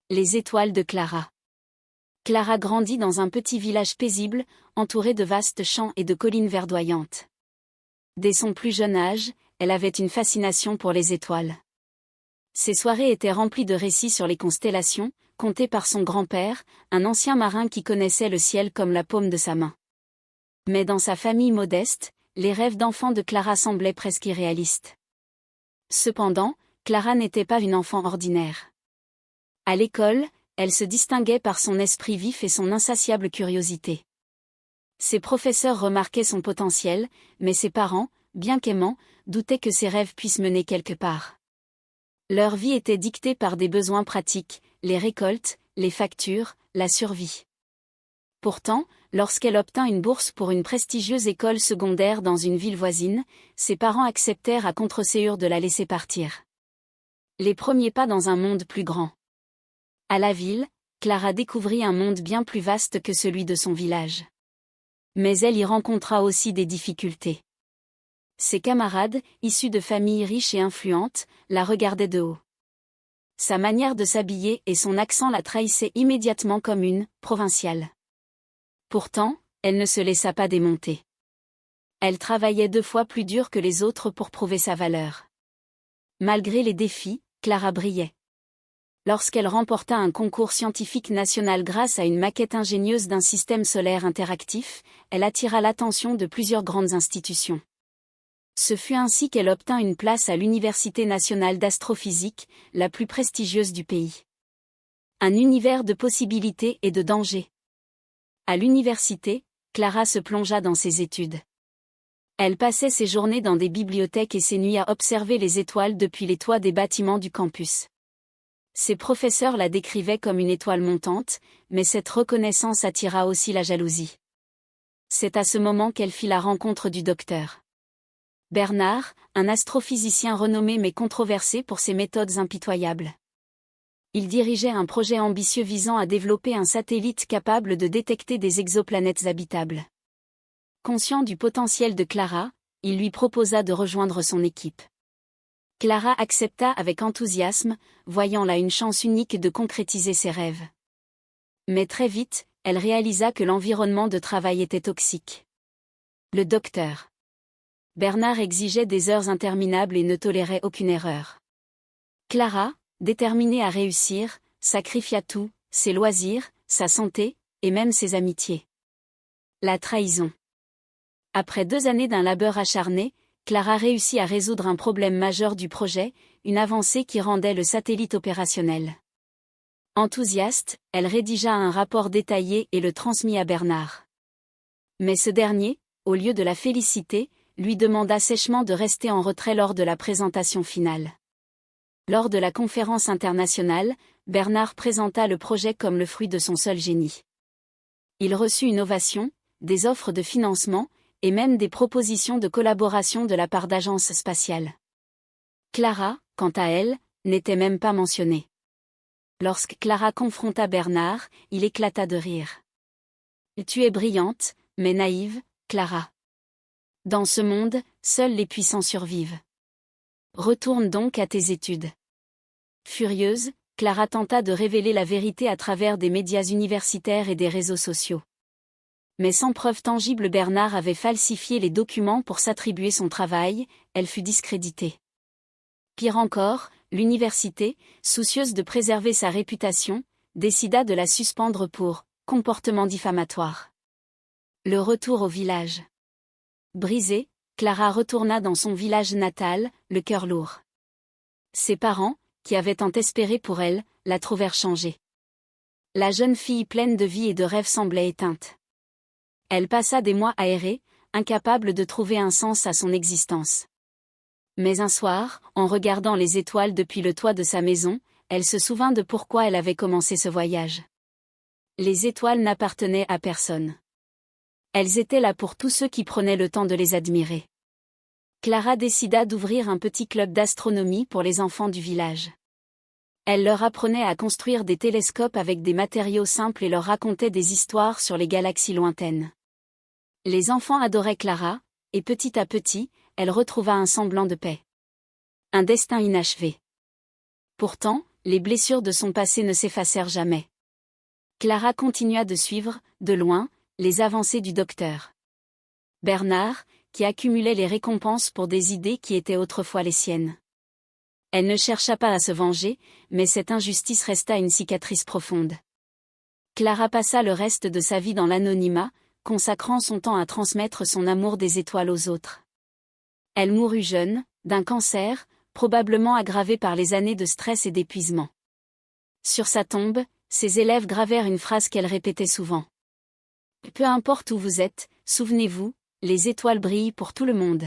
Les étoiles de Clara. Clara grandit dans un petit village paisible, entouré de vastes champs et de collines verdoyantes. Dès son plus jeune âge, elle avait une fascination pour les étoiles. Ses soirées étaient remplies de récits sur les constellations, contés par son grand-père, un ancien marin qui connaissait le ciel comme la paume de sa main. Mais dans sa famille modeste, les rêves d'enfant de Clara semblaient presque irréalistes. Cependant, Clara n'était pas une enfant ordinaire. À l'école, elle se distinguait par son esprit vif et son insatiable curiosité. Ses professeurs remarquaient son potentiel, mais ses parents, bien qu'aimants, doutaient que ses rêves puissent mener quelque part. Leur vie était dictée par des besoins pratiques, les récoltes, les factures, la survie. Pourtant, lorsqu'elle obtint une bourse pour une prestigieuse école secondaire dans une ville voisine, ses parents acceptèrent à contre-ségur de la laisser partir. Les premiers pas dans un monde plus grand. À la ville, Clara découvrit un monde bien plus vaste que celui de son village. Mais elle y rencontra aussi des difficultés. Ses camarades, issus de familles riches et influentes, la regardaient de haut. Sa manière de s'habiller et son accent la trahissaient immédiatement comme une provinciale. Pourtant, elle ne se laissa pas démonter. Elle travaillait 2 fois plus dur que les autres pour prouver sa valeur. Malgré les défis, Clara brillait. Lorsqu'elle remporta un concours scientifique national grâce à une maquette ingénieuse d'un système solaire interactif, elle attira l'attention de plusieurs grandes institutions. Ce fut ainsi qu'elle obtint une place à l'Université nationale d'astrophysique, la plus prestigieuse du pays. Un univers de possibilités et de dangers. À l'université, Clara se plongea dans ses études. Elle passait ses journées dans des bibliothèques et ses nuits à observer les étoiles depuis les toits des bâtiments du campus. Ses professeurs la décrivaient comme une étoile montante, mais cette reconnaissance attira aussi la jalousie. C'est à ce moment qu'elle fit la rencontre du docteur Bernard, un astrophysicien renommé mais controversé pour ses méthodes impitoyables. Il dirigeait un projet ambitieux visant à développer un satellite capable de détecter des exoplanètes habitables. Conscient du potentiel de Clara, il lui proposa de rejoindre son équipe. Clara accepta avec enthousiasme, voyant là une chance unique de concrétiser ses rêves. Mais très vite, elle réalisa que l'environnement de travail était toxique. Le docteur Bernard exigeait des heures interminables et ne tolérait aucune erreur. Clara, déterminée à réussir, sacrifia tout, ses loisirs, sa santé, et même ses amitiés. La trahison. Après 2 années d'un labeur acharné, Clara réussit à résoudre un problème majeur du projet, une avancée qui rendait le satellite opérationnel. Enthousiaste, elle rédigea un rapport détaillé et le transmit à Bernard. Mais ce dernier, au lieu de la féliciter, lui demanda sèchement de rester en retrait lors de la présentation finale. Lors de la conférence internationale, Bernard présenta le projet comme le fruit de son seul génie. Il reçut une ovation, des offres de financement, et même des propositions de collaboration de la part d'agences spatiales. Clara, quant à elle, n'était même pas mentionnée. Lorsque Clara confronta Bernard, il éclata de rire. « Tu es brillante, mais naïve, Clara. Dans ce monde, seuls les puissants survivent. Retourne donc à tes études. » Furieuse, Clara tenta de révéler la vérité à travers des médias universitaires et des réseaux sociaux. Mais sans preuve tangible, Bernard avait falsifié les documents pour s'attribuer son travail, elle fut discréditée. Pire encore, l'université, soucieuse de préserver sa réputation, décida de la suspendre pour comportement diffamatoire. Le retour au village. Brisée, Clara retourna dans son village natal, le cœur lourd. Ses parents, qui avaient tant espéré pour elle, la trouvèrent changée. La jeune fille pleine de vie et de rêves semblait éteinte. Elle passa des mois à errer, incapable de trouver un sens à son existence. Mais un soir, en regardant les étoiles depuis le toit de sa maison, elle se souvint de pourquoi elle avait commencé ce voyage. Les étoiles n'appartenaient à personne. Elles étaient là pour tous ceux qui prenaient le temps de les admirer. Clara décida d'ouvrir un petit club d'astronomie pour les enfants du village. Elle leur apprenait à construire des télescopes avec des matériaux simples et leur racontait des histoires sur les galaxies lointaines. Les enfants adoraient Clara, et petit à petit, elle retrouva un semblant de paix. Un destin inachevé. Pourtant, les blessures de son passé ne s'effacèrent jamais. Clara continua de suivre, de loin, les avancées du docteur Bernard, qui accumulait les récompenses pour des idées qui étaient autrefois les siennes. Elle ne chercha pas à se venger, mais cette injustice resta une cicatrice profonde. Clara passa le reste de sa vie dans l'anonymat, consacrant son temps à transmettre son amour des étoiles aux autres. Elle mourut jeune, d'un cancer, probablement aggravé par les années de stress et d'épuisement. Sur sa tombe, ses élèves gravèrent une phrase qu'elle répétait souvent. Peu importe où vous êtes, souvenez-vous, les étoiles brillent pour tout le monde.